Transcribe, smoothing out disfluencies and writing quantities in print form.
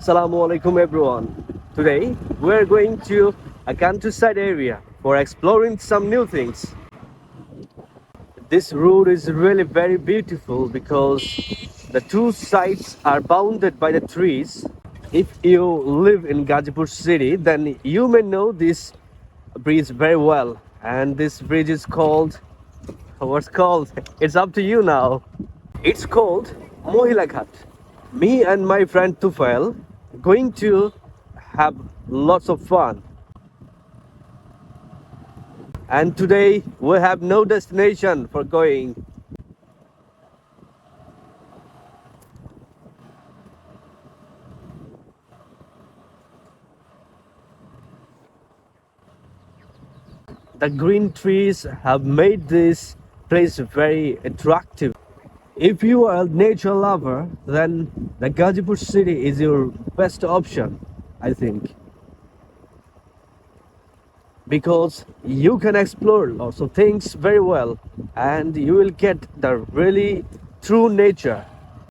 Assalamu alaikum everyone. Today we're going to a countryside area for exploring some new things. This route is really very beautiful because the two sides are bounded by the trees. If you live in Gazipur city, then you may know this bridge very well. And this bridge is called, what's called? It's up to you now. It's called Mohila Ghat. Me and my friend Tufail going to have lots of fun. And today we have no destination for going. The green trees have made this place very attractive. If you are a nature lover, then the Gazipur city is your best option, I think. Because you can explore lots of things very well and you will get the really true nature